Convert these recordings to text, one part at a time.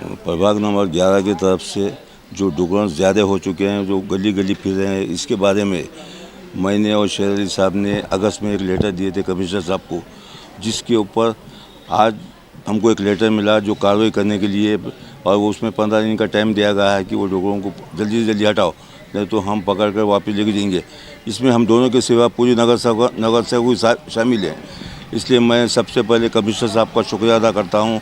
प्रभाग नंबर 11 की तरफ से जो डुकरान ज़्यादा हो चुके हैं, जो गली गली फिर रहे हैं, इसके बारे में मैंने और शेर अली साहब ने अगस्त में एक लेटर दिए थे कमिश्नर साहब को, जिसके ऊपर आज हमको एक लेटर मिला जो कार्रवाई करने के लिए, और वो उसमें 15 दिन का टाइम दिया गया है कि वो डुकरों को जल्दी से जल्दी हटाओ, नहीं तो हम पकड़ कर वापस लेके जाएंगे। इसमें हम दोनों के सिवा पूरी नगर सेवक शामिल हैं। इसलिए मैं सबसे पहले कमिश्नर साहब का शुक्रिया अदा करता हूँ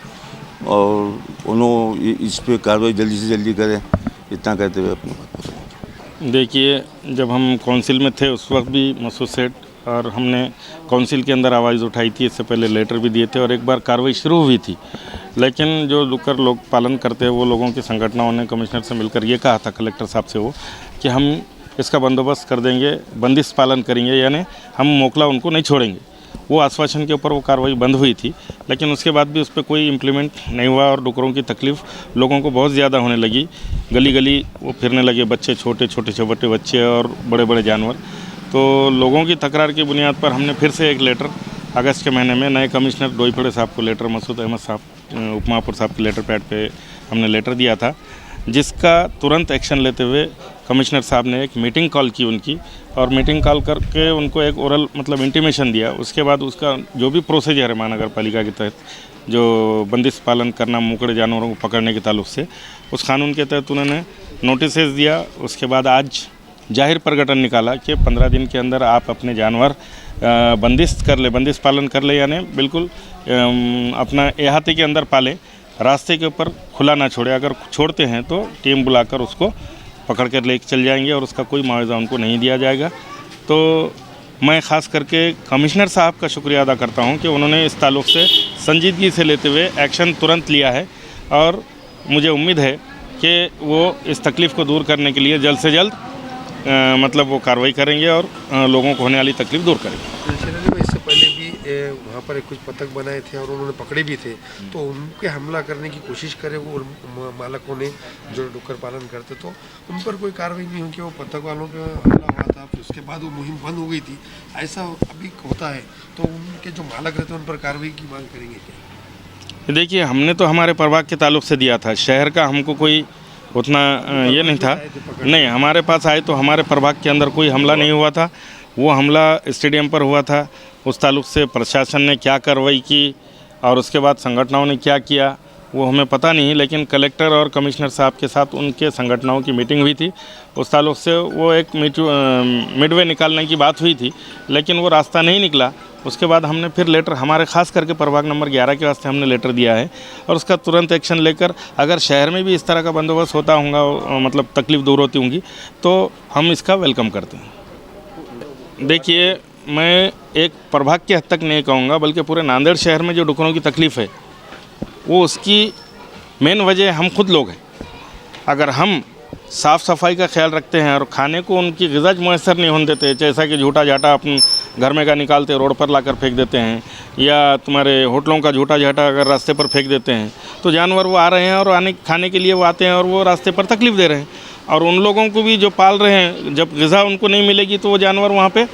और उन्होंने इस पर कार्रवाई जल्दी से जल्दी करें, इतना कहते हुए अपनी बात करें। देखिए, जब हम काउंसिल में थे उस वक्त भी मसूद सेठ और हमने काउंसिल के अंदर आवाज़ उठाई थी, इससे पहले लेटर भी दिए थे और एक बार कार्रवाई शुरू हुई थी। लेकिन जो डुक्कर लोग पालन करते हैं वो लोगों की संगठनाओं ने कमिश्नर से मिलकर ये कहा था, कलेक्टर साहब से, वो कि हम इसका बंदोबस्त कर देंगे, बंदिश पालन करेंगे, यानी हम मोकला उनको नहीं छोड़ेंगे। वो आश्वासन के ऊपर वो कार्रवाई बंद हुई थी, लेकिन उसके बाद भी उस पर कोई इम्प्लीमेंट नहीं हुआ और डुकरों की तकलीफ़ लोगों को बहुत ज़्यादा होने लगी। गली गली वो फिरने लगे, बच्चे, छोटे छोटे बच्चे और बड़े बड़े जानवर। तो लोगों की तकरार की बुनियाद पर हमने फिर से एक लेटर अगस्त के महीने में नए कमिश्नर डोईफड़े साहब को लेटर, मसूद अहमद साहब उपमापुर साहब के लेटर पैड पे हमने लेटर दिया था, जिसका तुरंत एक्शन लेते हुए कमिश्नर साहब ने एक मीटिंग कॉल की उनकी, और मीटिंग कॉल करके उनको एक ओरल मतलब इंटीमेशन दिया। उसके बाद उसका जो भी प्रोसीजर है महानगर पालिका के तहत, जो बंदिश पालन करना मुकड़े जानवरों को पकड़ने के ताल्लुक से, उस कानून के तहत उन्होंने नोटिस दिया। उसके बाद आज जाहिर प्रकटन निकाला कि 15 दिन के अंदर आप अपने जानवर बंदिश पालन कर ले, यानी बिल्कुल अपना अहाते के अंदर पालें, रास्ते के ऊपर खुला ना छोड़े। अगर छोड़ते हैं तो टीम बुलाकर उसको पकड़ कर लेके चल जाएंगे और उसका कोई मुआवजा उनको नहीं दिया जाएगा। तो मैं ख़ास करके कमिश्नर साहब का शुक्रिया अदा करता हूं कि उन्होंने इस ताल्लुक़ से संजीदगी से लेते हुए एक्शन तुरंत लिया है, और मुझे उम्मीद है कि वो इस तकलीफ़ को दूर करने के लिए जल्द से जल्द मतलब वो कार्रवाई करेंगे और लोगों को होने वाली तकलीफ़ दूर करेंगे। इससे पहले भी वहाँ पर कुछ पतंग बनाए थे और उन्होंने पकड़े भी थे, तो उनके हमला करने की कोशिश करे वो मालकों ने जो डुक्कर पालन करते, तो उन पर कोई कार्रवाई नहीं हुई कि वो पतंग वालों पे हमला हुआ था, फिर उसके बाद वो मुहिम बंद हो गई थी। ऐसा अभी होता है तो उनके जो मालक रहते हैं उन पर कार्रवाई की मांग करेंगे क्या? देखिए, हमने तो हमारे प्रभाग के ताल्लुक से दिया था, शहर का हमको कोई उतना ये नहीं था। नहीं, हमारे पास आए तो हमारे प्रभाग के अंदर कोई हमला नहीं हुआ था। वो हमला स्टेडियम पर हुआ था। उस ताल्लुक से प्रशासन ने क्या कार्रवाई की और उसके बाद संगठनों ने क्या किया वो हमें पता नहीं, लेकिन कलेक्टर और कमिश्नर साहब के साथ उनके संगठनों की मीटिंग हुई थी। उस ताल्लुक से वो एक मिडवे निकालने की बात हुई थी, लेकिन वो रास्ता नहीं निकला। उसके बाद हमने फिर लेटर, हमारे ख़ास करके प्रभाग नंबर 11 के वास्ते हमने लेटर दिया है, और उसका तुरंत एक्शन लेकर अगर शहर में भी इस तरह का बंदोबस्त होता होगा, मतलब तकलीफ़ दूर होती होंगी, तो हम इसका वेलकम करते हैं। देखिए, मैं एक प्रभाग के हद तक नहीं कहूँगा, बल्कि पूरे नांदेड़ शहर में जो डुकरों की तकलीफ़ है वो उसकी मेन वजह हम खुद लोग हैं। अगर हम साफ़ सफाई का ख्याल रखते हैं और खाने को उनकी ग़िज़ा मुयसर नहीं होने देते, जैसा कि झूठा झाटा अपन घर में का निकालते रोड पर लाकर फेंक देते हैं, या तुम्हारे होटलों का झूठा झाटा अगर रास्ते पर फेंक देते हैं, तो जानवर वो आ रहे हैं और खाने के लिए वो आते हैं और वो रास्ते पर तकलीफ़ दे रहे हैं। और उन लोगों को भी जो पाल रहे हैं, जब ग़िज़ा उनको नहीं मिलेगी तो वो जानवर वहाँ पर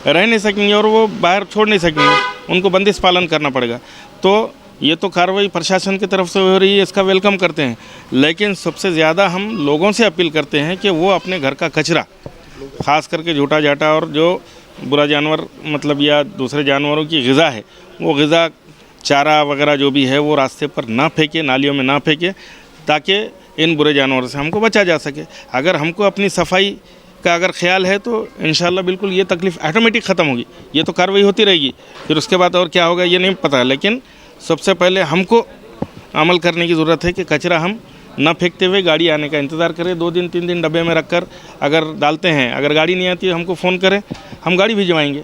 रह नहीं सकेंगे और वो बाहर छोड़ नहीं सकेंगे, उनको बंदिश पालन करना पड़ेगा। तो ये तो कार्रवाई प्रशासन की तरफ से हो रही है, इसका वेलकम करते हैं, लेकिन सबसे ज़्यादा हम लोगों से अपील करते हैं कि वो अपने घर का कचरा, ख़ास करके झूठा झाटा और जो बुरा जानवर मतलब या दूसरे जानवरों की ग़िज़ा है, वो ग़िज़ा चारा वगैरह जो भी है वो रास्ते पर ना फेंके, नालियों में ना फेंके, ताकि इन बुरे जानवरों से हमको बचा जा सके। अगर हमको अपनी सफाई का अगर ख्याल है तो इंशाल्लाह बिल्कुल ये तकलीफ़ ऑटोमेटिक ख़त्म होगी। ये तो कार्रवाई होती रहेगी, फिर उसके बाद और क्या होगा ये नहीं पता, लेकिन सबसे पहले हमको अमल करने की ज़रूरत है कि कचरा हम न फेंकते हुए गाड़ी आने का इंतज़ार करें। 2 दिन 3 दिन डब्बे में रखकर अगर डालते हैं, अगर गाड़ी नहीं आती है हमको फ़ोन करें, हम गाड़ी भिजवाएंगे।